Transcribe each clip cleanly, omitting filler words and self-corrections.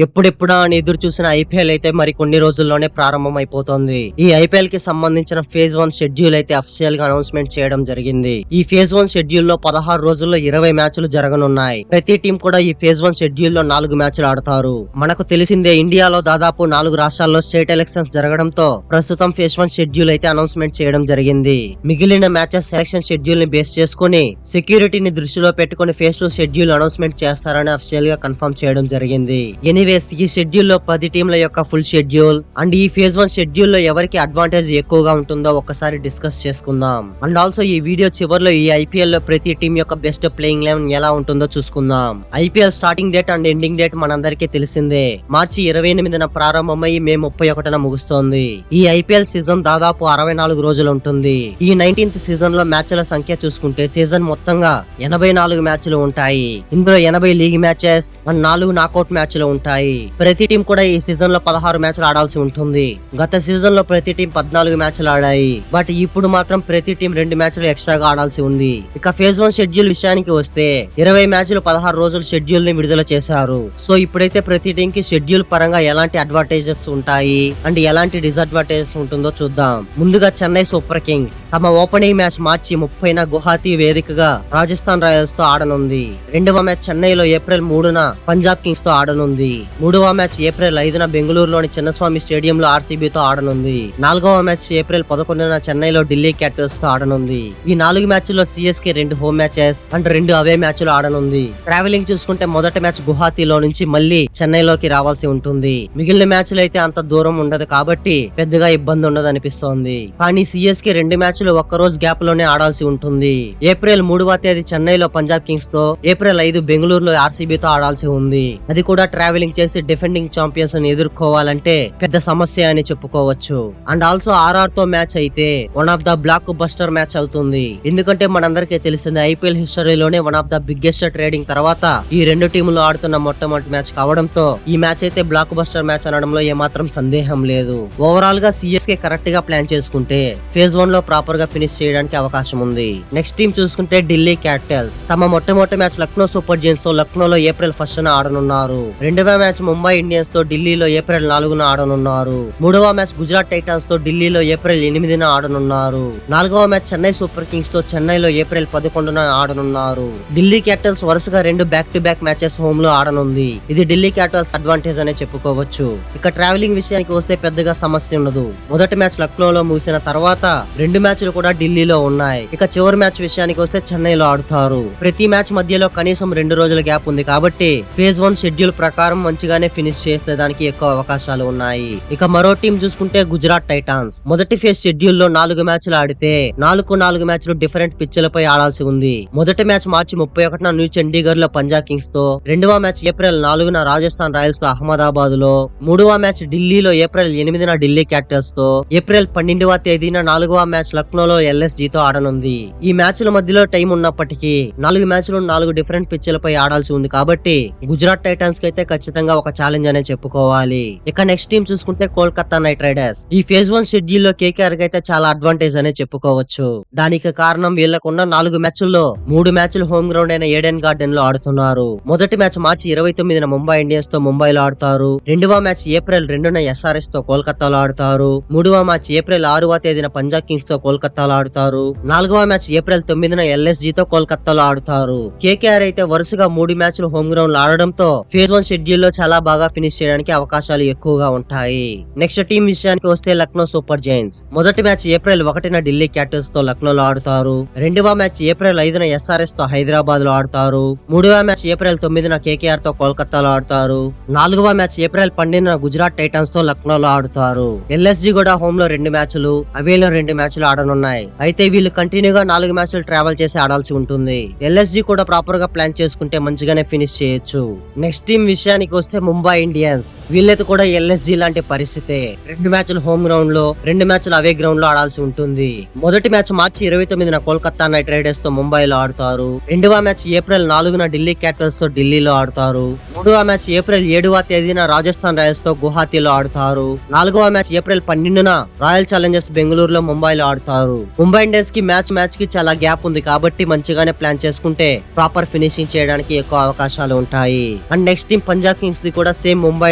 ఎప్పుడెప్పుడా అని ఎదురు చూసిన ఐపీఎల్ అయితే మరి కొన్ని రోజుల్లోనే ప్రారంభం అయిపోతుంది. ఈ ఐపీఎల్ కి సంబంధించిన ఫేజ్ 1 షెడ్యూల్ అయితే అఫీషియల్ గా అనౌన్స్మెంట్ చేయడం జరిగింది. ఈ ఫేజ్ 1 షెడ్యూల్ లో 16 రోజుల్లో 20 మ్యాచ్లు జరగనున్నాయి. ప్రతి టీం కూడా ఈ ఫేజ్ 1 షెడ్యూల్ లో 4 మ్యాచ్లు ఆడతారు. మనకు తెలిసిందే ఇండియాలో దాదాపు 4 రాష్ట్రాల్లో స్టేట్ ఎలక్షన్స్ జరగడంతో ప్రస్తుతం ఫేజ్ 1 షెడ్యూల్ అయితే అనౌన్స్మెంట్ చేయడం జరిగింది. మిగిలిన మ్యాచెస్ సెలక్షన్ షెడ్యూల్ ని బేస్ చేసుకుని సెక్యూరిటీని దృష్టిలో పెట్టుకుని ఫేజ్ 2 షెడ్యూల్ అనౌన్స్మెంట్ చేస్తారని అఫీషియల్ గా కన్ఫర్మ్ చేయడం జరిగింది. ఈ షెడ్యూల్ లో 10 టీంల యొక్క ఫుల్ షెడ్యూల్ అండ్ ఈ ఫేజ్ 1 షెడ్యూల్ లో ఎవరికి అడ్వాంటేజ్ ఎక్కువగా ఉంటుందో ఒక్కసారి డిస్కస్ చేసుకుందాం. అండ్ ఆల్సో ఈ వీడియో చివరిలో ఈ ఐపీఎల్ లో ప్రతి టీం యొక్క బెస్ట్ ప్లేయింగ్ 11 ఎలా ఉంటుందో చూసుకుందాం. IPL starting date and ending date మనందరికీ తెలిసిందే. మార్చి 28న ప్రారంభమై మే 31న ముగుస్తోంది. ఈ ఐపీఎల్ సీజన్ దాదాపు 64 రోజులు ఉంటుంది. ఈ 19th సీజన్ లో మ్యాచ్ల సంఖ్య చూసుకుంటే సీజన్ మొత్తంగా 84 మ్యాచ్లు ఉంటాయి. ఇందులో 80 లీగ్ మ్యాచెస్ అండ్ 4 నాకౌట్ మ్యాచ్లు ఉంటాయి. ప్రతి టీం కూడా ఈ సీజన్ లో 16 మ్యాచ్లు ఆడాల్సి ఉంటుంది. గత సీజన్ లో ప్రతి టీం 14 మ్యాచ్లు ఆడాయి. బట్ ఇప్పుడు మాత్రం ప్రతి టీం 2 మ్యాచ్లు ఎక్స్ట్రాగా ఆడాల్సి ఉంది. ఇక ఫేజ్ 1 షెడ్యూల్ విషయానికి వస్తే 20 మ్యాచ్లు 16 రోజుల షెడ్యూల్ ని విడుదల చేశారు. సో ఇప్పుడైతే ప్రతి టీం కి షెడ్యూల్ పరంగా ఎలాంటి అడ్వాంటేజెస్ ఉంటాయి అండ్ ఎలాంటి డిసడ్వాంటేజెస్ ఉంటుందో చూద్దాం. ముందుగా చెన్నై సూపర్ కింగ్స్ తమ ఓపెనింగ్ మ్యాచ్ మార్చి 30న గువాహతి వేదికగా రాజస్థాన్ రాయల్స్ తో ఆడనుంది. రెండవ మ్యాచ్ చెన్నైలో ఏప్రిల్ 3న పంజాబ్ కింగ్స్ తో ఆడనుంది. మూడవ మ్యాచ్ ఏప్రిల్ 5న బెంగళూరులోని చిన్నస్వామి స్టేడియంలో ఆర్సీబీతో ఆడనుంది. నాలుగవ మ్యాచ్ ఏప్రిల్ 11న చెన్నైలో ఢిల్లీ క్యాపిటల్స్ తో ఆడనుంది. ఈ 4 మ్యాచ్ల్లో సిఎస్కే 2 హోమ్ మ్యాచెస్ అండ్ 2 అవే మ్యాచ్లు ఆడనుంది. ట్రావెలింగ్ చూసుకుంటే మొదటి మ్యాచ్ గువాహతిలో నుంచి మళ్ళీ చెన్నైలోకి రావాల్సి ఉంటుంది. మిగిలిన మ్యాచ్లు అయితే అంత దూరం ఉండదు కాబట్టి పెద్దగా ఇబ్బంది ఉండదు అనిపిస్తోంది. కానీ సిఎస్కే 2 మ్యాచ్లు ఒక్కరోజు గ్యాప్ లోనే ఆడాల్సి ఉంటుంది. ఏప్రిల్ 3వ తేదీ చెన్నైలో పంజాబ్ కింగ్స్ తో, ఏప్రిల్ 5 బెంగళూరులో ఆర్సీబీతో ఆడాల్సి ఉంది. అది కూడా ట్రావెలింగ్ చేసి డిఫెండింగ్ ఛాంపియన్స్ ని ఎదుర్కోవాలంటే పెద్ద సమస్య అని చెప్పుకోవచ్చు. అండ్ ఆల్సో ఆర్ఆర్ తో మ్యాచ్ అయితే one of the blockbuster match అవుతుంది. ఎందుకంటే మనందరికీ తెలిసింది ఐపీఎల్ హిస్టరీలోనే one of the biggest trading తర్వాత ఈ 2 టీములు ఆడుతున్న మొట్టమొదటి మ్యాచ్ కావడంతో ఈ మ్యాచ్ అయితే బ్లాక్ బస్టర్ మ్యాచ్ అనడంలో ఏమాత్రం సందేహం లేదు. ఓవరాల్ గా సిఎస్కే కరెక్ట్ గా ప్లాన్ చేసుకుంటే ఫేజ్ 1 లో ప్రాపర్ గా ఫినిష్ చేయడానికి అవకాశం ఉంది. నెక్స్ట్ టీం చూసుకుంటే ఢిల్లీ క్యాపిటల్స్ తమ మొట్టమొదటి మ్యాచ్ లక్నో సూపర్ జైంట్స్ తో లక్నోలో ఏప్రిల్ 1న ఆడనున్నారు. రెండవ మ్యాచ్ ముంబై ఇండియన్స్ తో ఢిల్లీలో ఏప్రిల్ 4న ఆడనున్నారు. మూడవ మ్యాచ్ గుజరాత్ టైటాన్స్ తో ఢిల్లీలో ఏప్రిల్ 8న ఆడనున్నారు. నాలుగవ మ్యాచ్ చెన్నై సూపర్ కింగ్స్ తో చెన్నైలో ఏప్రిల్ 11న ఆడనున్నారు. ఢిల్లీ క్యాపిటల్స్ వరుసగా 2 back to back matches home లో ఆడనుంది. ఇది ఢిల్లీ క్యాపిటల్స్ అడ్వాంటేజ్ అనే చెప్పుకోవచ్చు. ఇక ట్రావెలింగ్ విషయానికి వస్తే పెద్దగా సమస్య ఉండదు. మొదటి మ్యాచ్ లక్నోలో ముగిసిన తర్వాత 2 మ్యాచ్లు కూడా ఢిల్లీలో ఉన్నాయి. ఇక చివరి మ్యాచ్ విషయానికి వస్తే చెన్నైలో ఆడుతారు. ప్రతి మ్యాచ్ మధ్యలో కనీసం 2 రోజుల గ్యాప్ ఉంది కాబట్టి ఫేజ్ 1 షెడ్యూల్ ప్రకారం మంచిగానే ఫినిష్ చేసేదానికి ఎక్కువ అవకాశాలు ఉన్నాయి. ఇక మరో టీం చూసుకుంటే గుజరాత్ టైటాన్స్ మొదటి ఫేజ్ షెడ్యూల్ లో 4 మ్యాచ్లు ఆడితే 4 మ్యాచ్లు డిఫరెంట్ పిచ్లపై ఆడాల్సి ఉంది. మొదటి మ్యాచ్ మార్చి 31న న్యూ చండీగఢ్ లో పంజాబ్ కింగ్స్ తో, రెండవ మ్యాచ్ ఏప్రిల్ 4న రాజస్థాన్ రాయల్స్ తో అహ్మదాబాద్ లో, మూడవ మ్యాచ్ ఢిల్లీలో ఏప్రిల్ 8న ఢిల్లీ క్యాపిటల్స్ తో, ఏప్రిల్ 12వ తేదీన 4వ మ్యాచ్ లక్నోలో ఎల్ఎస్జీ తో ఆడనుంది. ఈ మ్యాచ్ల మధ్యలో టైం ఉన్నప్పటికీ 4 మ్యాచ్లు 4 డిఫరెంట్ పిచ్లపై ఆడాల్సి ఉంది కాబట్టి గుజరాత్ టైటాన్స్ కి అయితే ఖచ్చితంగా ఒక ఛాలెంజ్ అనే చెప్పుకోవాలి. ఇక నెక్స్ట్ టీం చూసుకుంటే కోల్కతా నైట్ రైడర్స్ ఈ ఫేజ్ 1 షెడ్యూల్ లో కేకేఆర్ కి అయితే చాలా అడ్వాంటేజ్ అనే చెప్పుకోవచ్చు. దానికి కారణం వీళ్ళకున్న 4 మ్యాచ్ల్లో 3 మ్యాచ్లు హోమ్ గ్రౌండ్ అయిన ఏడెన్ గార్డెన్ లో ఆడుతున్నారు. మొదటి మ్యాచ్ మార్చి 29న ముంబై ఇండియన్స్ తో ముంబైలో ఆడతారు. రెండవ మ్యాచ్ ఏప్రిల్ 2న ఎస్ఆర్ఎస్ తో కోల్కతాలో ఆడతారు. మూడవ మ్యాచ్ ఏప్రిల్ 6వ తేదీన పంజాబ్ కింగ్స్ తో కోల్కతాలో ఆడతారు. నాలుగవ మ్యాచ్ ఏప్రిల్ 9న ఎల్ఎస్జీ తో కోల్కతాలో ఆడతారు. కేకేఆర్ అయితే వరుసగా 3 మ్యాచ్లు హోమ్ గ్రౌండ్ లో ఆడడంతో ఫేజ్ 1 షెడ్యూల్ లో చాలా బాగా ఫినిష్ చేయడానికి అవకాశాలు ఎక్కువగా ఉంటాయి. నెక్స్ట్ టీం విషయానికి వస్తే లక్నో సూపర్ జైంట్స్ మొదటి మ్యాచ్ ఏప్రిల్ 1న ఢిల్లీ క్యాపిటల్స్ తో లక్నోలో ఆడతారు. రెండవ మ్యాచ్ ఏప్రిల్ 5న ఎస్ఆర్ఎస్ తో హైదరాబాద్ లో ఆడతారు. మూడవ మ్యాచ్ ఏప్రిల్ 9న కేకేఆర్ తో కోల్కతాలో ఆడతారు. నాలుగవ మ్యాచ్ ఏప్రిల్ 12న గుజరాత్ టైటాన్స్ తో లక్నోలో ఆడతారు. ఎల్ఎస్జీ కూడా హోమ్ లో 2 మ్యాచ్లు, అవేలో 2 మ్యాచ్లు ఆడనున్నాయి. అయితే వీళ్ళు కంటిన్యూగా 4 మ్యాచ్లు ట్రావెల్ చేసి ఆడాల్సి ఉంటుంది. ఎల్ఎస్జీ కూడా ప్రాపర్ గా ప్లాన్ చేసుకుంటే మంచిగానే ఫినిష్ చేయొచ్చు. నెక్స్ట్ టీం విషయానికి వస్తే ముంబై ఇండియన్స్ వీళ్ళైతే కూడా ఎల్ఎస్జీ లాంటి పరిస్థితే. 2 మ్యాచ్లు హోమ్ గ్రౌండ్ లో, 2 మ్యాచ్లు అవే గ్రౌండ్ లో ఆడాల్సి ఉంటుంది. మొదటి మ్యాచ్ మార్చి 29న కోల్కతా నైట్ రైడర్స్ తో ముంబైలో ఆడతారు. రెండవ మ్యాచ్ ఏప్రిల్ 4న ఢిల్లీ క్యాపిటల్స్ తో ఢిల్లీలో ఆడతారు. మూడవ మ్యాచ్ ఏప్రిల్ 7వ తేదీన రాజస్థాన్ రాయల్స్ తో గువాహతిలో ఆడతారు. నాలుగవ మ్యాచ్ ఏప్రిల్ 12న రాయల్ ఛాలెంజర్స్ బెంగళూరులో ముంబైలో ఆడతారు. ముంబై ఇండియన్స్ కి మ్యాచ్ కి చాలా గ్యాప్ ఉంది కాబట్టి మంచిగానే ప్లాన్ చేసుకుంటే ప్రాపర్ ఫినిషింగ్ చేయడానికి ఎక్కువ అవకాశాలు ఉంటాయి. And next team Punjab Kings the కూడా సేమ్ ముంబై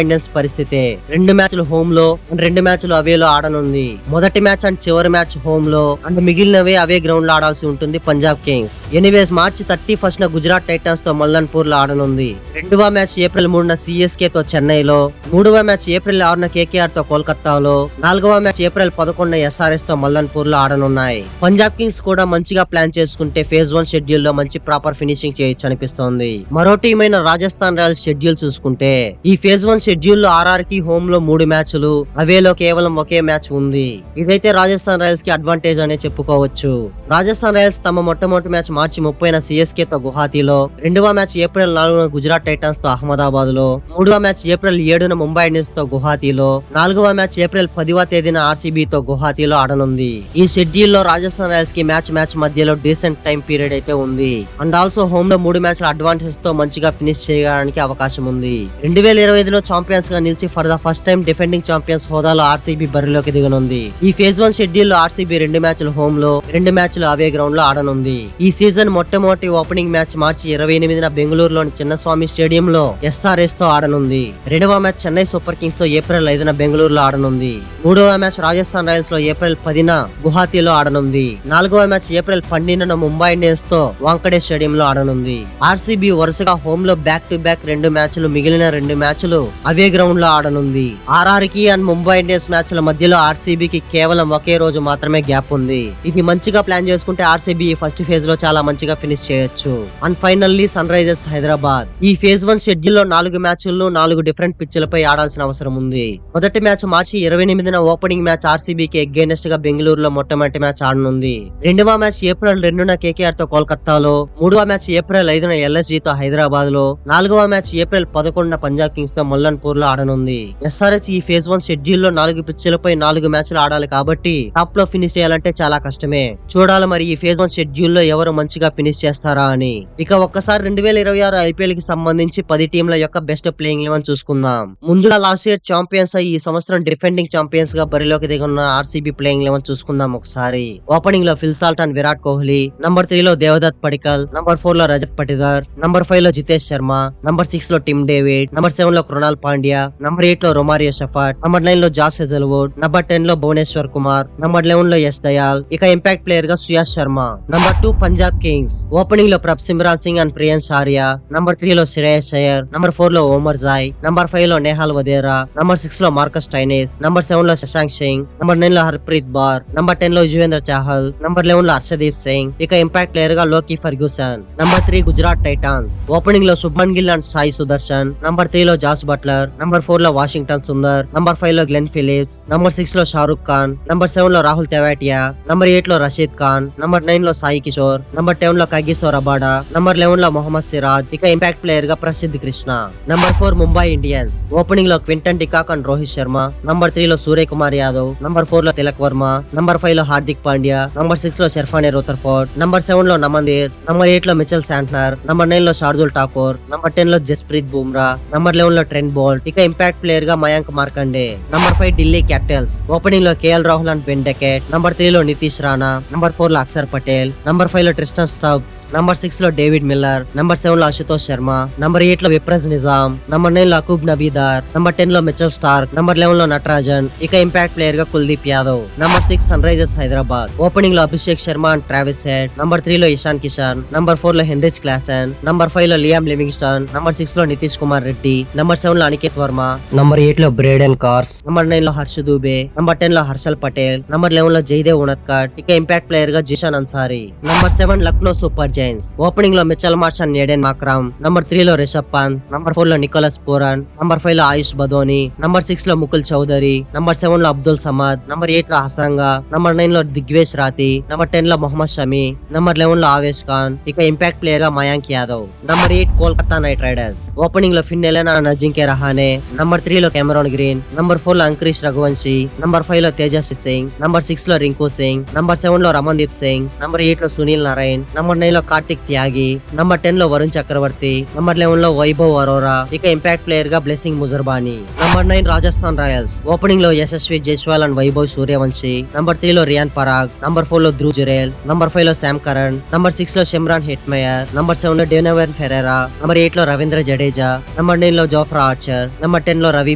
ఇండియన్స్ పరిస్థితే. 2 మ్యాచ్లు హోమ్ లో అండ్ 2 మ్యాచ్లు అవేలో ఆడనుంది. మొదటి మ్యాచ్ అండ్ చివరి మ్యాచ్ హోమ్ లో అండ్ మిగిలినవే అవే గ్రౌండ్ లో ఆడాల్సి ఉంటుంది పంజాబ్ కింగ్స్. ఎనీవేస్ మార్చి 31st గుజరాత్ టైటన్స్ తో మల్లన్పూర్ లో ఆడనుంది. రెండవ మ్యాచ్ ఏప్రిల్ 3న సిఎస్కే తో చెన్నైలో, మూడవ మ్యాచ్ ఏప్రిల్ 6న కేకేఆర్ తో కోల్కతాలో, నాలుగవ మ్యాచ్ ఏప్రిల్ 11న ఎస్ఆర్ఎస్ తో మల్లన్పూర్ లో ఆడనున్నాయి. పంజాబ్ కింగ్స్ కూడా మంచిగా ప్లాన్ చేసుకుంటే ఫేజ్ 1 షెడ్యూల్ లో మంచి ప్రాపర్ ఫినిషింగ్ చేయొచ్చు అనిపిస్తోంది. మరో టీం అయిన రాజస్థాన్ రాయల్స్ షెడ్యూల్ చూసుకుంటే ఈ ఫేజ్ 1 షెడ్యూల్ లో ఆర్ఆర్ కి హోమ్ లో 3 మ్యాచ్లు, అవేలో కేవలం ఒకే మ్యాచ్ ఉంది. ఇదైతే రాజస్థాన్ రాయల్స్ కి అడ్వాంటేజ్ అనే చెప్పుకోవచ్చు. రాజస్థాన్ రాయల్స్ తమ మొట్టమొదటి మ్యాచ్ మార్చి 30న సిఎస్కే తో గువాహటీలో, రెండవ మ్యాచ్ ఏప్రిల్ 4న గుజరాత్ టైటన్స్ తో అహ్మదాబాద్ లో, మూడవ మ్యాచ్ ఏప్రిల్ 7న ముంబై ఇండియన్స్ తో గువాహటీలో, నాలుగవ మ్యాచ్ ఏప్రిల్ 10వ తేదీన ఆర్సీబీ తో గువాహటీలో ఆడనుంది. ఈ షెడ్యూల్ లో రాజస్థాన్ రాయల్స్ కి మ్యాచ్ మధ్యలో డీసెంట్ టైం పీరియడ్ అయితే ఉంది. అండ్ ఆల్సో హోమ్ లో 3 మ్యాచ్ల అడ్వాంటేజ్ తో మంచిగా ఫినిష్ చేయడానికి అవకాశం ఉంది. 2025లో ఛాంపియన్స్ గా నిలిచి for the first time defending champions హోదాలో ఆర్సీబీ బరిలోకి దిగనుంది. ఈ ఫేజ్ 1 షెడ్యూల్ లో ఆర్సీబీ 2 మ్యాచ్లు హోమ్ లో, 2 మ్యాచ్లు అవే గ్రౌండ్ లో ఆడనుంది. ఈ సీజన్ మొట్టమొదటి ఓపెనింగ్ మ్యాచ్ మార్చి 28న బెంగళూరులోని చిన్నస్వామి స్టేడియం లో ఎస్ఆర్ఎస్ తో ఆడనుంది. రెండవ మ్యాచ్ చెన్నై సూపర్ కింగ్స్ తో ఏప్రిల్ 5న బెంగళూరులో ఆడనుంది. మూడవ మ్యాచ్ రాజస్థాన్ రాయల్స్ లో ఏప్రిల్ 10న గువాహటీలో ఆడనుంది. నాలుగవ మ్యాచ్ ఏప్రిల్ 12న ముంబై ఇండియన్స్ తో వాంకడే స్టేడియం లో ఆడనుంది. ఆర్సీబీ వరుసగా హోమ్ లో బ్యాక్ టు బ్యాక్ 2 మ్యాచ్లు, మిగిలిన 2 మ్యాచ్లు అవే గ్రౌండ్ లో ఆడనుంది. ఆర్ఆర్ కి అండ్ ముంబై ఇండియన్స్ మ్యాచ్ల మధ్యలో ఆర్సీబీకి కేవలం ఒకే రోజు మాత్రమే గ్యాప్ ఉంది. ఇది మంచిగా ప్లాన్ చేసుకుంటే ఆర్సీబీ ఫస్ట్ ఫేజ్ లో చాలా మంచిగా ఫినిష్ చేయొచ్చు. And finally Sunrisers Hyderabad ఈ ఫేజ్ 1 షెడ్యూల్ లో 4 మ్యాచ్లను 4 డిఫరెంట్ పిచ్లపై ఆడాల్సిన అవసరం ఉంది. మొదటి మ్యాచ్ మార్చి 28న ఓపెనింగ్ మ్యాచ్ ఆర్సీబీకి ఎగైనెస్ట్ గా బెంగళూరులో మొట్టమొదటి మ్యాచ్ ఆడనుంది. రెండవ మ్యాచ్ ఏప్రిల్ 2న కేకేఆర్ తో కోల్కతాలో, మూడవ మ్యాచ్ ఏప్రిల్ 5న ఎల్ఎస్జీ తో హైదరాబాద్ లో, నాలుగవ మ్యాచ్ ఏప్రిల్ 11న పంజాబ్ కింగ్స్ తో మల్లన్పూర్ లో ఆడనుంది. ఎస్ఆర్హెచ్ ఈ ఫేజ్ 1 షెడ్యూల్ లో 4 పిచ్లపై 4 మ్యాచ్లు ఆడాలి కాబట్టి టాప్ లో ఫినిష్ చేయాలంటే చాలా కష్టమే. చూడాలి మరి ఈ ఫేజ్ 1 షెడ్యూల్ లో ఎవరు మంచిగా ఫినిష్ చేస్తారా అని. ఇక ఒక్కసారి 2026 ఐపీఎల్ కి సంబంధించి 10 టీంల యొక్క బెస్ట్ ప్లేయింగ్ 11 చూసుకుందాం. ముందుగా లాస్ట్ ఇయర్ ఛాంపియన్స్ అయ్యి ఈ సంవత్సరం డిఫెండింగ్ ఛాంపియన్స్ గా బరిలోకి దిగున్న ఆర్సీబీ ప్లేయింగ్ 11 చూసుకుందాం ఒకసారి. ఓపెనింగ్ లో Phil Salt and Virat Kohli, number 3 లో దేవదత్ పడికల్, నంబర్ 4 లో రజత్ పటిదార్, నంబర్ 5 లో జితేష్ శర్మ, నంబర్ 6 లో టిమ్ డేవిడ్, నంబర్ 7 లో కృణాల్ పాండ్యా, నంబర్ 8 లో రొమారియో షఫాట్, నంబర్ 9 లో జాస్ హెజల్వుడ్, నంబర్ 10 లో భువనేశ్వర్ కుమార్, నంబర్ 11 లో యశ్ దయాల్, ఇక ఇంపాక్ట్ ప్లేయర్ గా Suyash Sharma. Number 2 Punjab Kings opening లో Prabhsimran Singh and Priyansh Arya, number 3 లో శ్రేయస్ అయ్యర్, నంబర్ 4 లో ఓమర్ జాయ్, నంబర్ 5 లో నేహాల్ వదేరా, నంబర్ 6 లో మార్కస్ టైనేస్, నంబర్ 7 లో శశాంక్ సింగ్, నంబర్ 9 లో హర్ప్రీత్ బార్, నంబర్ 10 లో యువేంద్ర చాహల్, నంబర్ 11 లో హర్షదీప్ సింగ్, ఇక ఇంపాక్ట్ ప్లేయర్ గా Lockie Ferguson. Number 3 Gujarat Titans opening లో శుభ్మన్ గిల్ అండ్ సాయి సుదర్శన్, నంబర్ 3 లో జాస్ బట్లర్, నంబర్ 4 లో వాషింగ్టన్ సుందర్, నంబర్ 5 లో గ్లెన్ ఫిలిప్స్, నంబర్ 6 లో షారుఖ్ ఖాన్, నంబర్ 7 లో రాహుల్ తెవాటియా, నంబర్ 8 లో రషీద్ ఖాన్, నంబర్ 9 లో సాయి కిషోర్, నంబర్ 10 లో కగిసో రబాడా, నంబర్ 11 లో మొహమ్మద్ సిరాజ్, ఇక ఇంపాక్ట్ ప్లేయర్ గా Prasidh Krishna. Number 4 Mumbai Indians opening లో Quinton de Kock and Rohit Sharma, number 3 లో సూర్య కుమార్ యాదవ్, నంబర్ 4 లో తిలక్ వర్మ, నంబర్ 5 లో హార్దిక్ పాండ్యా, నంబర్ 6 లో షెర్ఫానే రూథర్ఫోర్డ్, నంబర్ 7 లో నమందీర్, నంబర్ 8 లో మిచెల్ శాంట్నర్, నంబర్ 9 లో షార్దుల్ ఠాకూర్, నంబర్ 10 లో జస్ప్రీత్ బుమ్రా, నంబర్ 11 లో ట్రెంట్ బోల్ట్, ఇక ఇంపాక్ట్ ప్లేయర్ గా Mayank Markande. Number 5 Delhi Capitals opening లో KL Rahul and Ben Duckett, number 3 లో నితీష్ రాణా, నంబర్ 4 లో అక్షర్ పటేల్, నంబర్ 5 లో ట్రిస్టన్ స్టబ్స్, నంబర్ 6 లో డేవిడ్ మిల్లర్, నంబర్ 7 లో అశుతోష్ శర్మ, నంబర్ 8 లో విప్రజ్ నిజాం, నంబర్ 9 లో అకూబ్ నబీదార్, నంబర్ 10 లో మిచెల్ స్టార్క్, నంబర్ 11 లో నటరాజన్, ఇక ఇంపాక్ట్ ప్లేయర్ గా Kuldeep Yadav. Number 6 Sunrisers Hyderabad opening లో Abhishek Sharma and Travis Head, number 3 లో ఇషాన్ కిషన్, నంబర్ 4 లో హెన్రిచ్ క్లాసన్, నంబర్ 5 లో లియామ్ లివింగ్స్టన్, నంబర్ 6 లో నితీష్ కుమార్ రెడ్డి, నంబర్ 7 లో అనికేత్ వర్మ, నంబర్ 8 లో బ్రేడెన్ కార్స్, నంబర్ 9 లో హర్ష దూబే, నంబర్ 10 లో హర్షల్ పటేల్, నంబర్ 11 లో జైదేవ్ ఉనత్కట్, ఇక ఇంపాక్ట్ ప్లేయర్ గా Zeeshan Ansari. Number 7 Lucknow Super Giants opening లో Mitchell Marsh and Aiden Markram, number 3 లో రిషబ్ పంత్, నంబర్ 4 లో నికోలస్ పూరన్, నంబర్ 5 లో ఆయుష్ బదోని, నంబర్ 6 లో ముకుల్ చౌదరి, నంబర్ 7 లో అబ్దుల్ సమద్, నంబర్ 8 లో హసరంగా, నంబర్ 9 లో దిగ్వేష్ రాతి, నంబర్ 10 లో మొహమ్మద్ షమి, నంబర్ 11 లో ఆవేష్ ఖాన్, ఇక ఇంపాక్ట్ ప్లేయర్ గా Mayank Yadav. Number 8 Kolkata Knight Riders opening లో Finn Allen and Ajinkya Rahane, number 3 లో కెమెరాన్ గ్రీన్, నంబర్ 4 లో అంక్రిష్ రఘువంశీ, నంబర్ 5 లో తేజస్వి సింగ్, నంబర్ 6 లో రింకు సింగ్, నంబర్ 7 లో రమన్దీప్ సింగ్, నంబర్ 8 లో సునీల్ నారాయణ్, నంబర్ 9 లో కార్తిక్ త్యాగి, నంబర్ 10 లో వరుణ్ చక్రవర్తి, నంబర్ 11 లో వైభవ్ అరోరా, ఇక ఇంపాక్ట్ ప్లేయర్ గా blessing ముజర్బానీ. Number 9 Rajasthan Royals opening లో యశస్వి జైస్వాల్ అండ్ వైభవ్ సూర్యవంశీ, నంబర్ 3 లో రియాన్ పరాగ్, నంబర్ 4 లో ధ్రువ్ జురేల్, నంబర్ 5 లో శామ్ కరణ్, నంబర్ 6 లో షిమ్రాన్ హెట్మేయర్, నంబర్ 7 లో డేనవెన్ ఫెరెరా, నంబర్ 8 లో రవీంద్ర జడేజా, నెంబర్ 9 లో జోఫ్రా ఆర్చర్, నెంబర్ 10 లో రవి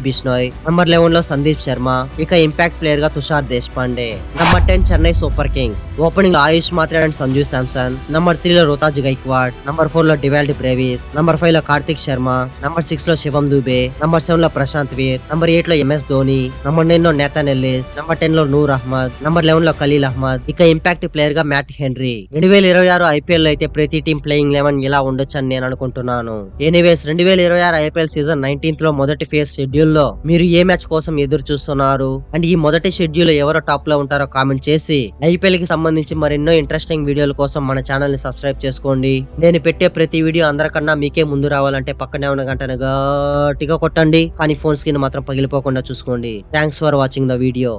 బిష్నోయ్, నెంబర్ 11 లో సందీప్ శర్మ, ఇక ఇంపాక్ట్ ప్లేయర్ గా Tushar Deshpande. Number 10 Chennai super Kings, opening లో ఆయుష్ మాత్రే అండ్ సంజు శాంసన్, నెంబర్ 3 లో రుతాజ్ గైక్వాడ్, నెంబర్ 4 లో డివాల్డ్ బ్రేవిస్, నెంబర్ 5 లో కార్తిక్ శర్మ, నెంబర్ 6 లో శివం దూబే, నెంబర్ 7 లో ప్రశాంత్ వీర్, నెంబర్ 8 లో ఎంఎస్ ధోని, నెంబర్ 9 లో నేతన్ ఎల్లిస్, నెంబర్ 10 లో నూర్ అహ్మద్, నెంబర్ 11 లో ఖలీల్ అహ్మద్, ఇక ఇంపాక్ట్ ప్లేయర్ గా మ్యాట్ హెన్రీ. 2026 ఐపీఎల్ లో అయితే ప్రతి టీం ప్లేయింగ్ 11 ఇలా ఉండొచ్చు అని నేను అనుకుంటున్నాను. ఎనీవేస్ 2026 ఐపీఎల్ సీజన్ 19th లో మొదటి ఫేజ్ షెడ్యూల్ లో మీరు ఏ మ్యాచ్ కోసం ఎదురు చూస్తున్నారు అండ్ ఈ మొదటి షెడ్యూల్ ఎవరో టాప్ లో ఉంటారో కామెంట్ చేసి ఐపీఎల్ కి సంబంధించి మరెన్నో ఇంట్రెస్టింగ్ వీడియోల కోసం మన ఛానల్ ని సబ్స్క్రైబ్ చేసుకోండి. నేను పెట్టే ప్రతి వీడియో అందరికన్నా మీకే ముందు రావాలంటే పక్కనే ఉన్న గంటను గట్టిగా కొట్టండి, కానీ ఫోన్ స్క్రీన్ మాత్రం పగిలిపోకుండా చూసుకోండి. Thanks for watching the video.